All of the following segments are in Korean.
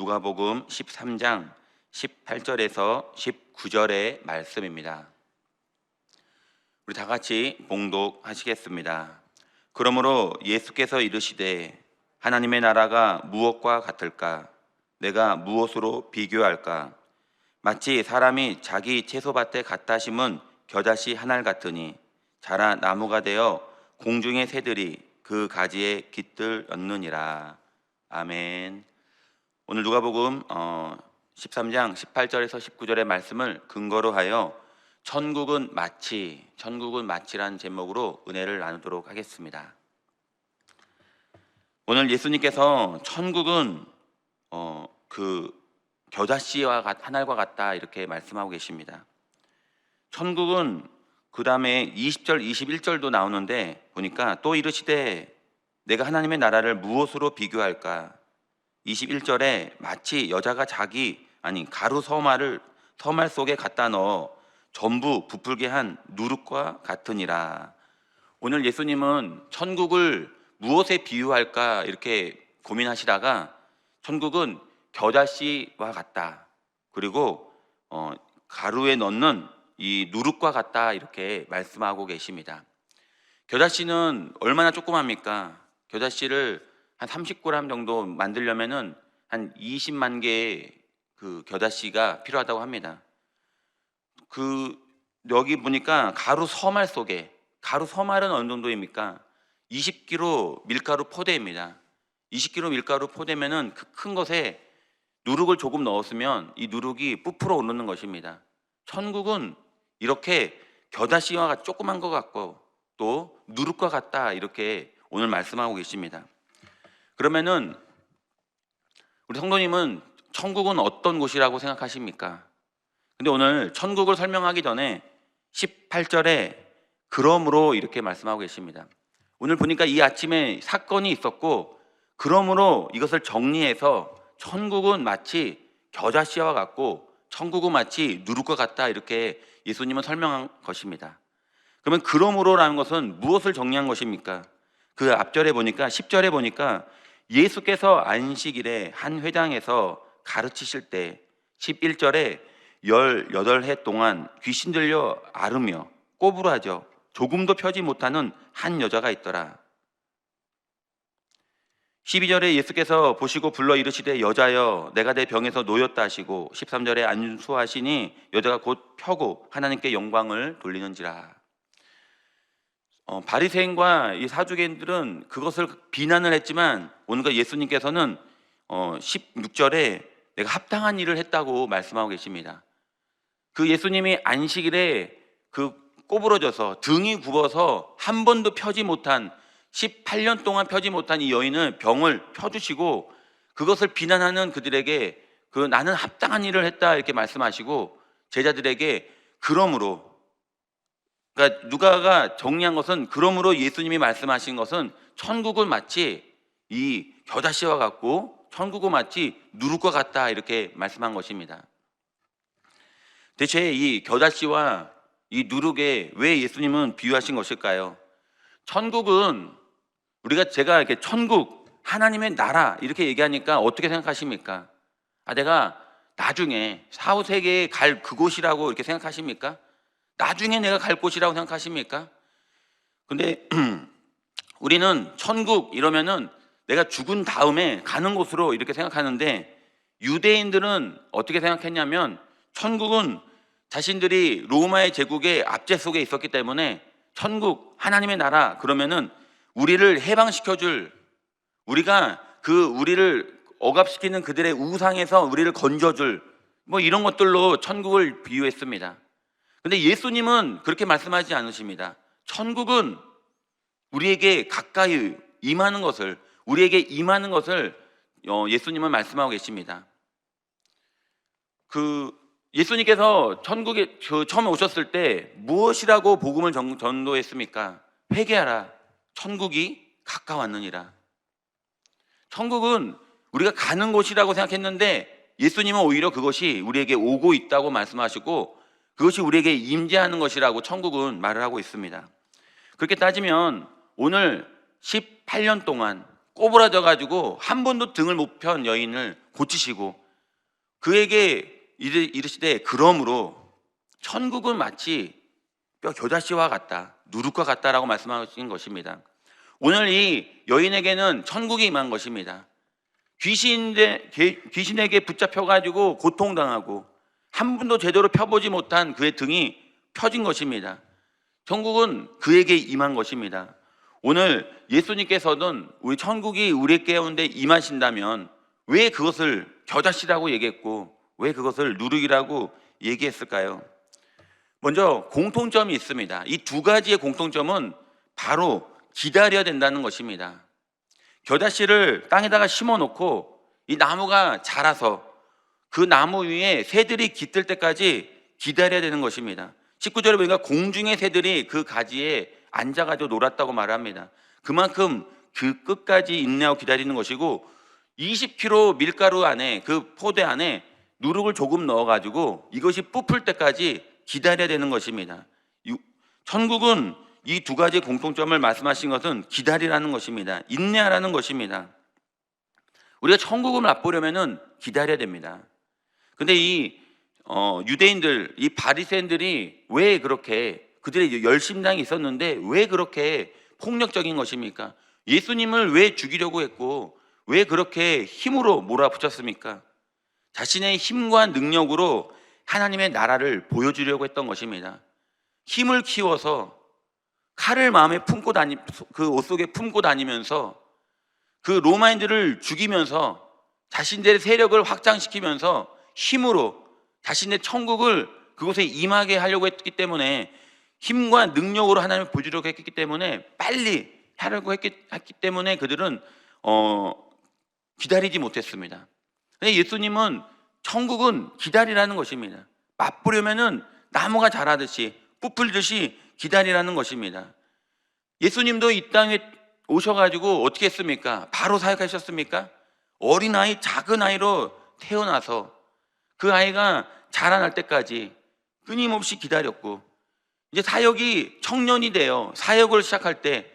누가복음 13장 18절에서 19절의 말씀입니다. 우리 다 같이 봉독하시겠습니다. 그러므로 예수께서 이르시되 하나님의 나라가 무엇과 같을까? 내가 무엇으로 비교할까? 마치 사람이 자기 채소밭에 갖다 심은 겨자씨 한 알 같으니 자라 나무가 되어 공중의 새들이 그 가지에 깃들 얹느니라. 아멘. 오늘 누가복음 13장 18절에서 19절의 말씀을 근거로 하여 천국은 마치라는 제목으로 은혜를 나누도록 하겠습니다. 오늘 예수님께서 천국은 그 겨자씨와 한 알과 같다 이렇게 말씀하고 계십니다. 천국은 그 다음에 20절, 21절도 나오는데 보니까 또 이르시되 내가 하나님의 나라를 무엇으로 비교할까? 21절에 마치 여자가 가루 서말 속에 갖다 넣어 전부 부풀게 한 누룩과 같으니라. 오늘 예수님은 천국을 무엇에 비유할까 이렇게 고민하시다가 천국은 겨자씨와 같다, 그리고 가루에 넣는 이 누룩과 같다 이렇게 말씀하고 계십니다. 겨자씨는 얼마나 조그맣습니까? 겨자씨를 한 30g 정도 만들려면은 한 20만 개의 그 겨자씨가 필요하다고 합니다. 여기 보니까 가루 서말은 어느 정도입니까? 20kg 밀가루 포대입니다. 20kg 밀가루 포대면은 그 큰 것에 누룩을 조금 넣었으면 이 누룩이 부풀어 오르는 것입니다. 천국은 이렇게 겨자씨와 조그만 것 같고 또 누룩과 같다 이렇게 오늘 말씀하고 계십니다. 그러면은 우리 성도님은 천국은 어떤 곳이라고 생각하십니까? 근데 오늘 천국을 설명하기 전에 18절에 그러므로 이렇게 말씀하고 계십니다. 오늘 보니까 이 아침에 사건이 있었고 그러므로 이것을 정리해서 천국은 마치 겨자씨와 같고 천국은 마치 누룩과 같다 이렇게 예수님은 설명한 것입니다. 그러면 그러므로라는 것은 무엇을 정리한 것입니까? 그 앞절에 보니까 10절에 보니까 예수께서 안식일에 한 회당에서 가르치실 때 11절에 18해 동안 귀신 들려 앓으며 꼬부라져 조금도 펴지 못하는 한 여자가 있더라. 12절에 예수께서 보시고 불러 이르시되 여자여 내가 내 병에서 놓였다 하시고 13절에 안수하시니 여자가 곧 펴고 하나님께 영광을 돌리는지라. 바리새인과 이 사두개인들은 그것을 비난을 했지만 오늘 예수님께서는 16절에 내가 합당한 일을 했다고 말씀하고 계십니다. 그 예수님이 안식일에 그 꼬부러져서 등이 굽어서 한 번도 펴지 못한 18년 동안 펴지 못한 이 여인을 병을 펴주시고 그것을 비난하는 그들에게 나는 합당한 일을 했다 이렇게 말씀하시고 제자들에게 그러므로, 그러니까 누가가 정리한 것은 그러므로 예수님이 말씀하신 것은 천국은 마치 이 겨자씨와 같고 천국은 마치 누룩과 같다 이렇게 말씀한 것입니다. 대체 이 겨자씨와 이 누룩에 왜 예수님은 비유하신 것일까요? 천국은 제가 이렇게 천국, 하나님의 나라 이렇게 얘기하니까 어떻게 생각하십니까? 내가 나중에 사후세계에 갈 그곳이라고 이렇게 생각하십니까? 나중에 내가 갈 곳이라고 생각하십니까? 근데 우리는 천국 이러면은 내가 죽은 다음에 가는 곳으로 이렇게 생각하는데 유대인들은 어떻게 생각했냐면 천국은 자신들이 로마의 제국의 압제 속에 있었기 때문에 천국, 하나님의 나라 그러면은 우리를 해방시켜줄, 우리를 억압시키는 그들의 우상에서 우리를 건져줄 이런 것들로 천국을 비유했습니다. 근데 예수님은 그렇게 말씀하지 않으십니다. 천국은 우리에게 가까이 임하는 것을, 예수님은 말씀하고 계십니다. 예수님께서 천국에 처음에 오셨을 때 무엇이라고 복음을 전도했습니까? 회개하라, 천국이 가까웠느니라. 천국은 우리가 가는 곳이라고 생각했는데 예수님은 오히려 그것이 우리에게 오고 있다고 말씀하시고 그것이 우리에게 임재하는 것이라고 천국은 말을 하고 있습니다. 그렇게 따지면 오늘 18년 동안 꼬부라져 가지고 한 번도 등을 못 편 여인을 고치시고 그에게 이르시되 그러므로 천국은 마치 뼈 겨자씨와 같다, 누룩과 같다라고 말씀하신 것입니다. 오늘 이 여인에게는 천국이 임한 것입니다. 귀신에게 붙잡혀 가지고 고통당하고 한 번도 제대로 펴보지 못한 그의 등이 펴진 것입니다. 천국은 그에게 임한 것입니다. 오늘 예수님께서는 우리 천국이 우리 가운데 임하신다면 왜 그것을 겨자씨라고 얘기했고 왜 그것을 누룩이라고 얘기했을까요? 먼저 공통점이 있습니다. 이 두 가지의 공통점은 바로 기다려야 된다는 것입니다. 겨자씨를 땅에다가 심어 놓고 이 나무가 자라서 그 나무 위에 새들이 깃들 때까지 기다려야 되는 것입니다. 19절에 보니까 공중의 새들이 그 가지에 앉아가지고 놀았다고 말합니다. 그만큼 그 끝까지 인내하고 기다리는 것이고 20kg 밀가루 안에 그 포대 안에 누룩을 조금 넣어가지고 이것이 부풀 때까지 기다려야 되는 것입니다. 천국은 이 두 가지 공통점을 말씀하신 것은 기다리라는 것입니다. 인내하라는 것입니다. 우리가 천국을 맛보려면 기다려야 됩니다. 근데 이 유대인들, 이 바리새인들이 왜 그렇게 그들의 열심당이 있었는데 왜 그렇게 폭력적인 것입니까? 예수님을 왜 죽이려고 했고 왜 그렇게 힘으로 몰아붙였습니까? 자신의 힘과 능력으로 하나님의 나라를 보여주려고 했던 것입니다. 힘을 키워서 칼을 마음에 품고 그 옷 속에 품고 다니면서 그 로마인들을 죽이면서 자신들의 세력을 확장시키면서 힘으로 자신의 천국을 그곳에 임하게 하려고 했기 때문에 힘과 능력으로 하나님을 보여주려고 했기 때문에 빨리 하려고 했기 때문에 그들은 기다리지 못했습니다. 근데 예수님은 천국은 기다리라는 것입니다. 맛보려면은 나무가 자라듯이 부풀듯이 기다리라는 것입니다. 예수님도 이 땅에 오셔가지고 어떻게 했습니까? 바로 사역하셨습니까? 어린아이, 작은 아이로 태어나서 그 아이가 자라날 때까지 끊임없이 기다렸고 이제 사역이 청년이 되어 사역을 시작할 때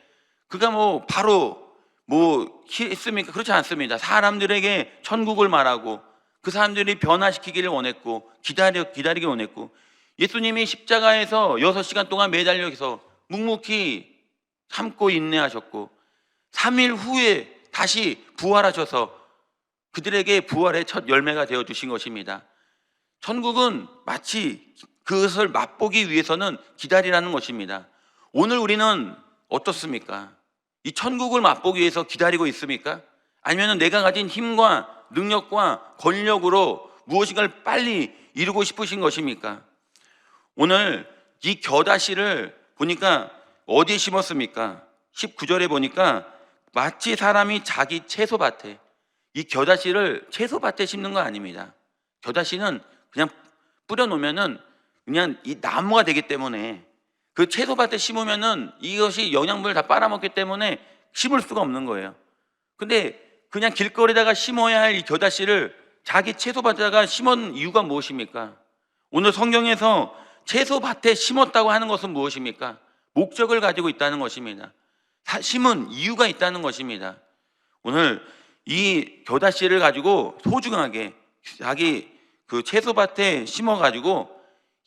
그가 바로 했습니까? 그렇지 않습니다. 사람들에게 천국을 말하고 그 사람들이 변화시키기를 원했고 기다리기 원했고 예수님이 십자가에서 6시간 동안 매달려서 묵묵히 참고 인내하셨고 3일 후에 다시 부활하셔서 그들에게 부활의 첫 열매가 되어주신 것입니다. 천국은 마치 그것을 맛보기 위해서는 기다리라는 것입니다. 오늘 우리는 어떻습니까? 이 천국을 맛보기 위해서 기다리고 있습니까? 아니면 내가 가진 힘과 능력과 권력으로 무엇인가를 빨리 이루고 싶으신 것입니까? 오늘 이 겨자씨를 보니까 어디에 심었습니까? 19절에 보니까 마치 사람이 자기 채소밭에 이 겨자씨를 채소밭에 심는 거 아닙니다. 겨자씨는 그냥 뿌려놓으면은 그냥 이 나무가 되기 때문에 그 채소밭에 심으면은 이것이 영양분을 다 빨아먹기 때문에 심을 수가 없는 거예요. 근데 그냥 길거리다가 심어야 할 이 겨자씨를 자기 채소밭에다가 심은 이유가 무엇입니까? 오늘 성경에서 채소밭에 심었다고 하는 것은 무엇입니까? 목적을 가지고 있다는 것입니다. 심은 이유가 있다는 것입니다. 오늘 이 겨자씨를 가지고 소중하게 자기 그 채소밭에 심어가지고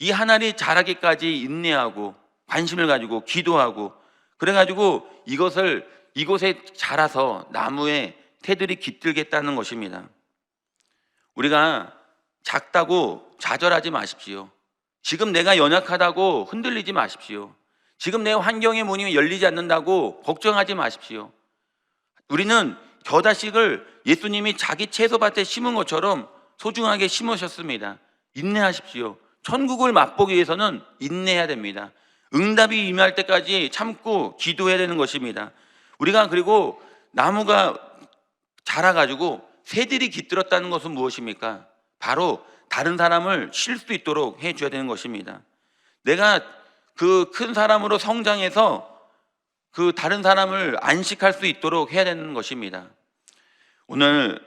이 한 알이 자라기까지 인내하고 관심을 가지고 기도하고 그래가지고 이곳에 자라서 나무에 새들이 깃들겠다는 것입니다. 우리가 작다고 좌절하지 마십시오. 지금 내가 연약하다고 흔들리지 마십시오. 지금 내 환경의 문이 열리지 않는다고 걱정하지 마십시오. 우리는 겨자씨를 예수님이 자기 채소밭에 심은 것처럼 소중하게 심으셨습니다. 인내하십시오. 천국을 맛보기 위해서는 인내해야 됩니다. 응답이 임할 때까지 참고 기도해야 되는 것입니다. 우리가 그리고 나무가 자라가지고 새들이 깃들었다는 것은 무엇입니까? 바로 다른 사람을 쉴 수 있도록 해줘야 되는 것입니다. 내가 그 큰 사람으로 성장해서 그 다른 사람을 안식할 수 있도록 해야 되는 것입니다. 오늘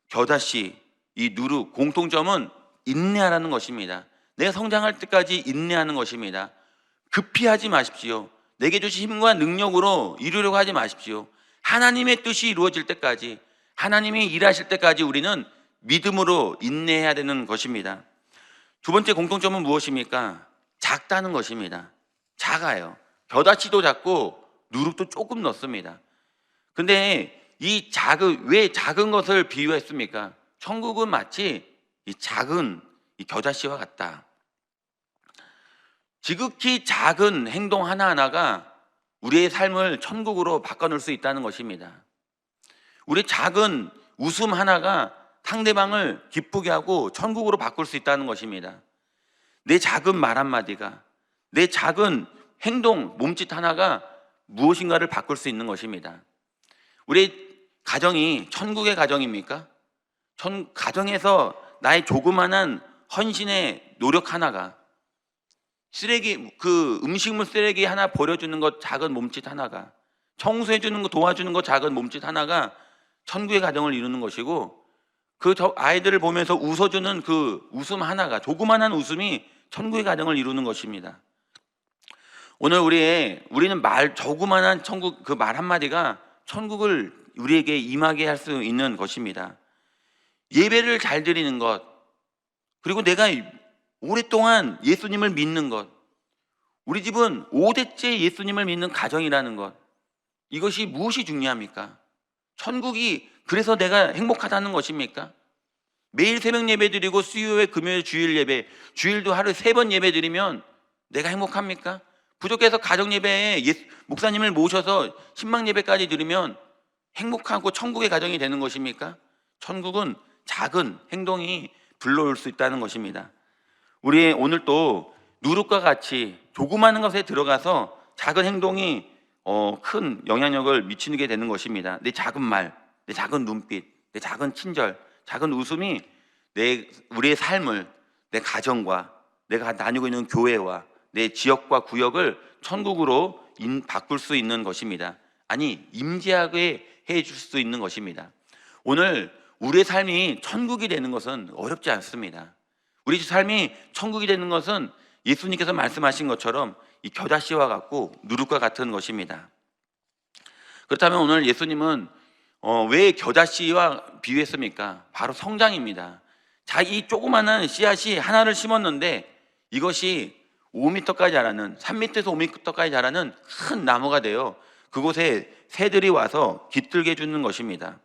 겨자씨, 이 누룩 공통점은 인내하라는 것입니다. 내가 성장할 때까지 인내하는 것입니다. 급히 하지 마십시오. 내게 주신 힘과 능력으로 이루려고 하지 마십시오. 하나님의 뜻이 이루어질 때까지, 하나님이 일하실 때까지 우리는 믿음으로 인내해야 되는 것입니다. 두 번째 공통점은 무엇입니까? 작다는 것입니다. 작아요. 겨다치도 작고 누룩도 조금 넣습니다. 근데 왜 작은 것을 비유했습니까? 천국은 마치 이 작은 이 겨자씨와 같다. 지극히 작은 행동 하나하나가 우리의 삶을 천국으로 바꿔놓을 수 있다는 것입니다. 우리 작은 웃음 하나가 상대방을 기쁘게 하고 천국으로 바꿀 수 있다는 것입니다. 내 작은 말 한마디가, 내 작은 행동, 몸짓 하나가 무엇인가를 바꿀 수 있는 것입니다. 우리 가정이 천국의 가정입니까? 가정에서 나의 조그마한 헌신의 노력 하나가, 음식물 쓰레기 하나 버려주는 것, 작은 몸짓 하나가, 청소해주는 거, 도와주는 것, 작은 몸짓 하나가 천국의 가정을 이루는 것이고, 아이들을 보면서 웃어주는 그 웃음 하나가, 조그만한 웃음이 천국의 가정을 이루는 것입니다. 오늘 우리는 조그만한 천국, 그 말 한마디가 천국을 우리에게 임하게 할 수 있는 것입니다. 예배를 잘 드리는 것, 그리고 내가 오랫동안 예수님을 믿는 것, 우리 집은 5대째 예수님을 믿는 가정이라는 것, 이것이 무엇이 중요합니까? 천국이 그래서 내가 행복하다는 것입니까? 매일 새벽 예배 드리고 수요일, 금요일, 주일 예배, 주일도 하루에 3번 예배 드리면 내가 행복합니까? 부족해서 가정 예배에 목사님을 모셔서 신방 예배까지 드리면 행복하고 천국의 가정이 되는 것입니까? 천국은 작은 행동이 불러올 수 있다는 것입니다. 우리 오늘 또 누룩과 같이 조그마한 것에 들어가서 작은 행동이 큰 영향력을 미치게 되는 것입니다. 내 작은 말, 내 작은 눈빛, 내 작은 친절, 작은 웃음이 우리의 삶을, 내 가정과 내가 다니고 있는 교회와 내 지역과 구역을 천국으로 바꿀 수 있는 것입니다. 아니, 임재하게 해줄 수 있는 것입니다. 오늘 우리의 삶이 천국이 되는 것은 어렵지 않습니다. 우리 삶이 천국이 되는 것은 예수님께서 말씀하신 것처럼 이 겨자씨와 같고 누룩과 같은 것입니다. 그렇다면 오늘 예수님은 왜 겨자씨와 비유했습니까? 바로 성장입니다. 이 조그마한 씨앗이 하나를 심었는데 이것이 5m까지 자라는, 3m에서 5m까지 자라는 큰 나무가 되어 그곳에 새들이 와서 깃들게 해주는 것입니다.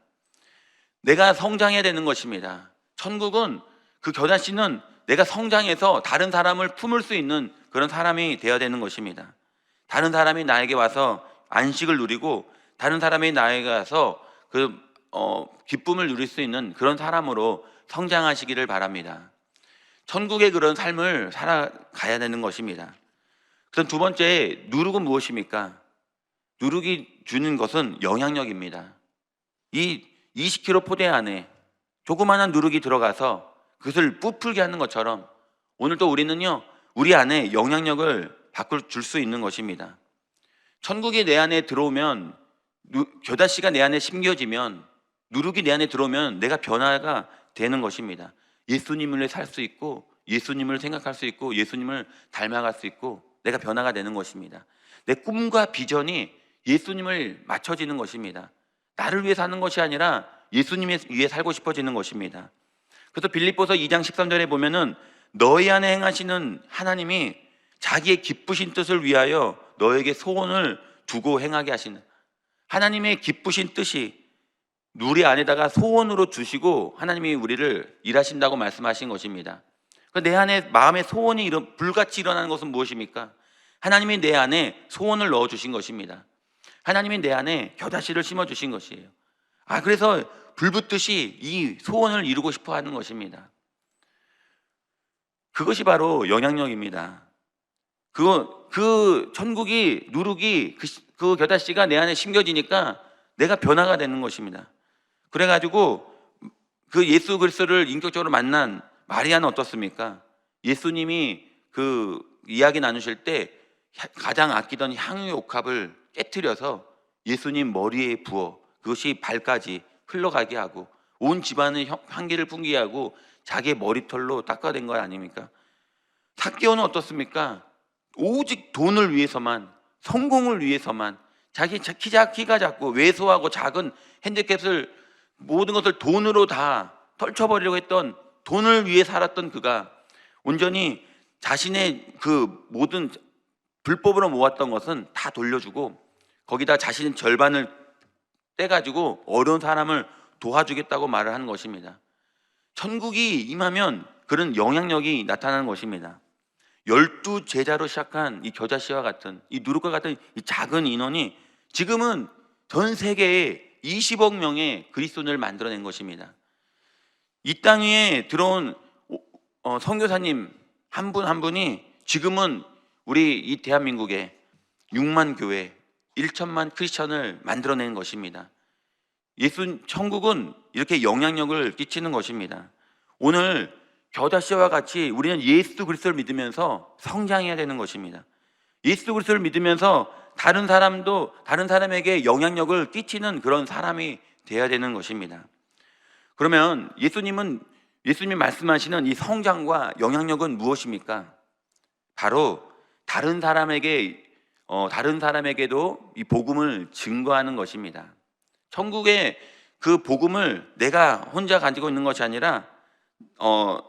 내가 성장해야 되는 것입니다. 천국은, 그 겨자씨는 내가 성장해서 다른 사람을 품을 수 있는 그런 사람이 되어야 되는 것입니다. 다른 사람이 나에게 와서 안식을 누리고 다른 사람이 나에게 와서 기쁨을 누릴 수 있는 그런 사람으로 성장하시기를 바랍니다. 천국의 그런 삶을 살아가야 되는 것입니다. 그래서 두 번째, 누룩은 무엇입니까? 누룩이 주는 것은 영향력입니다. 이 20kg 포대 안에 조그마한 누룩이 들어가서 그것을 부풀게 하는 것처럼 오늘도 우리는요, 우리 안에 영향력을 줄 수 있는 것입니다. 천국이 내 안에 들어오면, 겨자씨가 내 안에 심겨지면, 누룩이 내 안에 들어오면 내가 변화가 되는 것입니다. 예수님을 살 수 있고, 예수님을 생각할 수 있고, 예수님을 닮아갈 수 있고, 내가 변화가 되는 것입니다. 내 꿈과 비전이 예수님을 맞춰지는 것입니다. 나를 위해 사는 것이 아니라 예수님을 위해 살고 싶어지는 것입니다. 그래서 빌립보서 2장 13절에 보면은 너희 안에 행하시는 하나님이 자기의 기쁘신 뜻을 위하여 너에게 소원을 두고 행하게 하시는, 하나님의 기쁘신 뜻이 우리 안에다가 소원으로 주시고 하나님이 우리를 일하신다고 말씀하신 것입니다. 내 안에 마음의 소원이 불같이 일어나는 것은 무엇입니까? 하나님이 내 안에 소원을 넣어주신 것입니다. 하나님이 내 안에 겨자씨를 심어주신 것이에요. 그래서 불붙듯이 이 소원을 이루고 싶어 하는 것입니다. 그것이 바로 영향력입니다. 그 천국이, 누룩이, 그 겨자씨가 내 안에 심겨지니까 내가 변화가 되는 것입니다. 그래가지고 그 예수 그리스도를 인격적으로 만난 마리아는 어떻습니까? 예수님이 그 이야기 나누실 때 가장 아끼던 향유 옥합을 깨트려서 예수님 머리에 부어 그것이 발까지 흘러가게 하고 온 집안의 향기를 풍기게 하고 자기의 머리털로 닦아낸 것 아닙니까? 삭개오는 어떻습니까? 오직 돈을 위해서만, 성공을 위해서만, 키가 작고 왜소하고 작은 핸디캡을 모든 것을 돈으로 다 털쳐버리려고 했던, 돈을 위해 살았던 그가 온전히 자신의 그 모든 불법으로 모았던 것은 다 돌려주고 거기다 자신의 절반을 떼가지고 어려운 사람을 도와주겠다고 말을 하는 것입니다. 천국이 임하면 그런 영향력이 나타나는 것입니다. 12제자로 시작한 이 겨자씨와 같은 이 누룩과 같은 이 작은 인원이 지금은 전 세계에 20억 명의 그리스도인을 만들어낸 것입니다. 이 땅 위에 들어온 선교사님 한 분 한 분이 지금은 우리 이 대한민국에 6만 교회 1천만 크리스천을 만들어낸 것입니다. 천국은 이렇게 영향력을 끼치는 것입니다. 오늘 겨자씨와 같이 우리는 예수 그리스도를 믿으면서 성장해야 되는 것입니다. 예수 그리스도를 믿으면서 다른 사람에게 영향력을 끼치는 그런 사람이 되어야 되는 것입니다. 그러면 예수님 말씀하시는 이 성장과 영향력은 무엇입니까? 바로 다른 사람에게도 이 복음을 증거하는 것입니다. 천국의 그 복음을 내가 혼자 가지고 있는 것이 아니라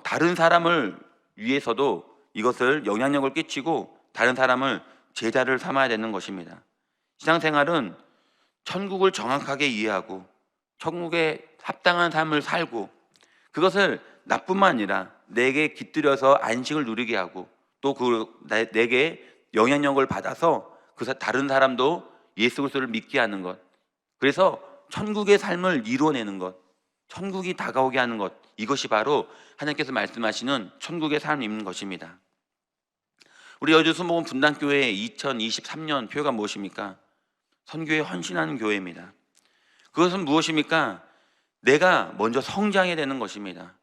다른 사람을 위해서도 이것을 영향력을 끼치고 다른 사람을 제자를 삼아야 되는 것입니다. 신앙생활은 천국을 정확하게 이해하고 천국에 합당한 삶을 살고 그것을 나뿐만 아니라 내게 깃들여서 안식을 누리게 하고 또 내게 영향력을 받아서 다른 사람도 예수 그리스도를 믿게 하는 것, 그래서 천국의 삶을 이루어내는 것, 천국이 다가오게 하는 것, 이것이 바로 하나님께서 말씀하시는 천국의 삶인 것입니다. 우리 여주순복음 분당교회의 2023년 표가 무엇입니까? 선교에 헌신하는 교회입니다. 그것은 무엇입니까? 내가 먼저 성장해야 되는 것입니다.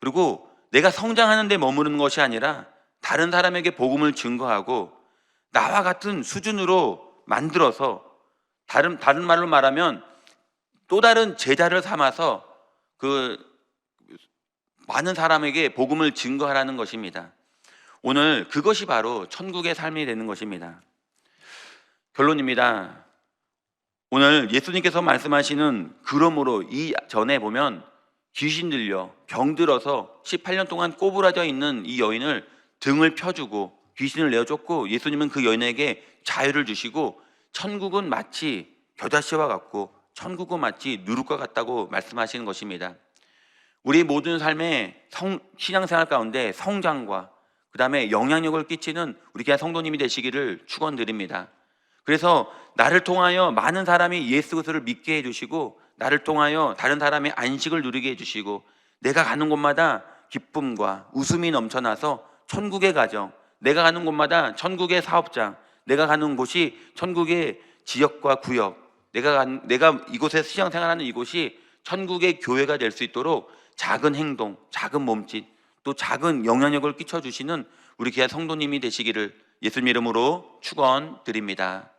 그리고 내가 성장하는 데 머무르는 것이 아니라 다른 사람에게 복음을 증거하고 나와 같은 수준으로 만들어서 다른 말로 말하면 또 다른 제자를 삼아서 그 많은 사람에게 복음을 증거하라는 것입니다. 오늘 그것이 바로 천국의 삶이 되는 것입니다. 결론입니다. 오늘 예수님께서 말씀하시는 그러므로 이 전에 보면 귀신 들려 병들어서 18년 동안 꼬부라져 있는 이 여인을 등을 펴주고 귀신을 내어줬고 예수님은 그 여인에게 자유를 주시고 천국은 마치 겨자씨와 같고 천국은 마치 누룩과 같다고 말씀하시는 것입니다. 우리 모든 삶의 신앙생활 가운데 성장과 그 다음에 영향력을 끼치는 우리 교회 성도님이 되시기를 축원드립니다. 그래서 나를 통하여 많은 사람이 예수 그리스도를 믿게 해주시고 나를 통하여 다른 사람의 안식을 누리게 해주시고 내가 가는 곳마다 기쁨과 웃음이 넘쳐나서 천국의 가정, 내가 가는 곳마다 천국의 사업장, 내가 가는 곳이 천국의 지역과 구역, 내가 이곳에서 신앙생활하는 이곳이 천국의 교회가 될 수 있도록 작은 행동, 작은 몸짓, 또 작은 영향력을 끼쳐주시는 우리 귀한 성도님이 되시기를 예수님 이름으로 축원드립니다.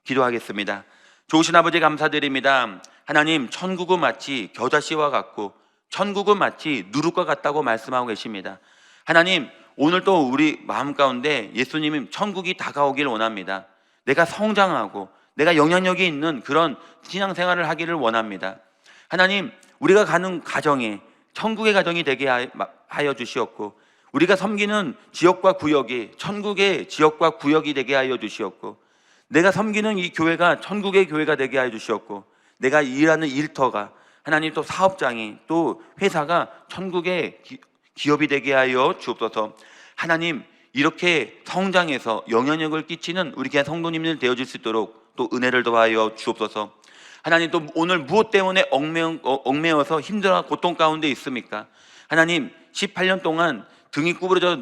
기도하겠습니다. 좋으신 아버지 감사드립니다. 하나님, 천국은 마치 겨자씨와 같고 천국은 마치 누룩과 같다고 말씀하고 계십니다. 하나님, 오늘도 우리 마음 가운데 예수님이 천국이 다가오길 원합니다. 내가 성장하고 내가 영향력이 있는 그런 신앙생활을 하기를 원합니다. 하나님, 우리가 가는 가정에 천국의 가정이 되게 하여 주시옵고 우리가 섬기는 지역과 구역이 천국의 지역과 구역이 되게 하여 주시옵고 내가 섬기는 이 교회가 천국의 교회가 되게 하여 주시옵고 내가 일하는 일터가 하나님 또 사업장이 또 회사가 천국의 기업이 되게 하여 주옵소서. 하나님, 이렇게 성장해서 영향력을 끼치는 우리 교회 성도님들 되어질 수 있도록 또 은혜를 더하여 주옵소서. 하나님, 또 오늘 무엇 때문에 얽매여서 힘들어 고통 가운데 있습니까? 하나님, 18년 동안 등이 구부러져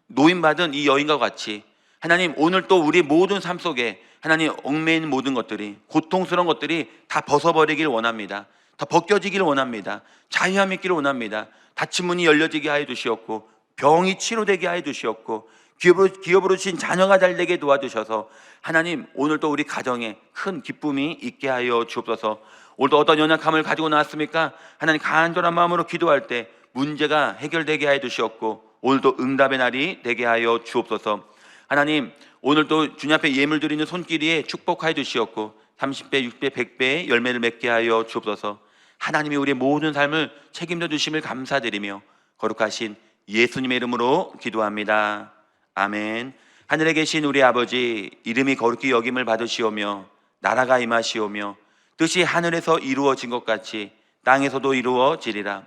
노임받은 이 여인과 같이 하나님, 오늘 또 우리 모든 삶 속에 하나님 얽매인 모든 것들이, 고통스러운 것들이 다 벗어버리길 원합니다. 다 벗겨지길 원합니다. 자유함 있기를 원합니다. 닫힌 문이 열려지게 하여 주시옵고 병이 치료되게 하여 주시옵고 기업으로 주신 자녀가 잘 되게 도와주셔서 하나님, 오늘 또 우리 가정에 큰 기쁨이 있게 하여 주옵소서. 오늘도 어떤 연약함을 가지고 나왔습니까? 하나님, 간절한 마음으로 기도할 때 문제가 해결되게 하여 주시옵고 오늘도 응답의 날이 되게 하여 주옵소서. 하나님, 오늘도 주님 앞에 예물 드리는 손길이에 축복하여 주시옵고 30배, 60배, 100배의 열매를 맺게 하여 주옵소서. 하나님이 우리의 모든 삶을 책임져 주심을 감사드리며 거룩하신 예수님의 이름으로 기도합니다. 아멘. 하늘에 계신 우리 아버지, 이름이 거룩히 여김을 받으시오며 나라가 임하시오며 뜻이 하늘에서 이루어진 것 같이 땅에서도 이루어지리라.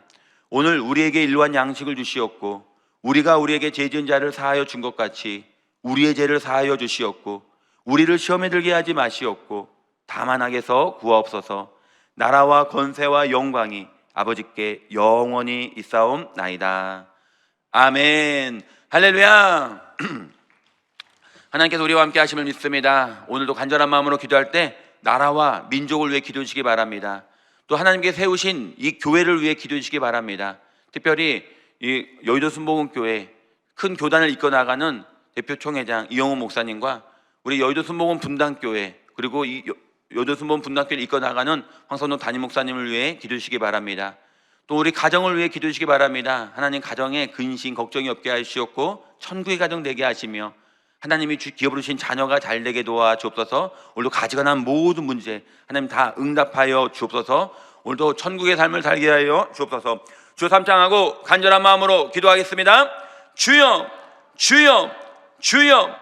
오늘 우리에게 일용할 양식을 주시옵고 우리가 우리에게 죄 지은 자를 사하여 준 것 같이 우리의 죄를 사하여 주시옵고 우리를 시험에 들게 하지 마시옵고 다만 악에서 구하옵소서. 나라와 권세와 영광이 아버지께 영원히 있사옵나이다. 아멘. 할렐루야. 하나님께서 우리와 함께 하심을 믿습니다. 오늘도 간절한 마음으로 기도할 때 나라와 민족을 위해 기도해 주시기 바랍니다. 또 하나님께 세우신 이 교회를 위해 기도해 주시기 바랍니다. 특별히 이 여의도 순복음교회 큰 교단을 이끌어 나가는 대표 총회장 이영호 목사님과 우리 여의도 순복음 분당교회 그리고 이 여의도 순복음 분당교회를 이끌어 나가는 황선호 담임 목사님을 위해 기도해 주시기 바랍니다. 또 우리 가정을 위해 기도해 주시기 바랍니다. 하나님 가정에 근심 걱정이 없게 하시옵고 천국의 가정 되게 하시며 하나님이 기업으로 주신 자녀가 잘 되게 도와 주옵소서. 오늘도 가지가난 모든 문제 하나님 다 응답하여 주옵소서. 오늘도 천국의 삶을 살게 하여 주옵소서. 주 삼창하고 간절한 마음으로 기도하겠습니다. 주여 주여 주여.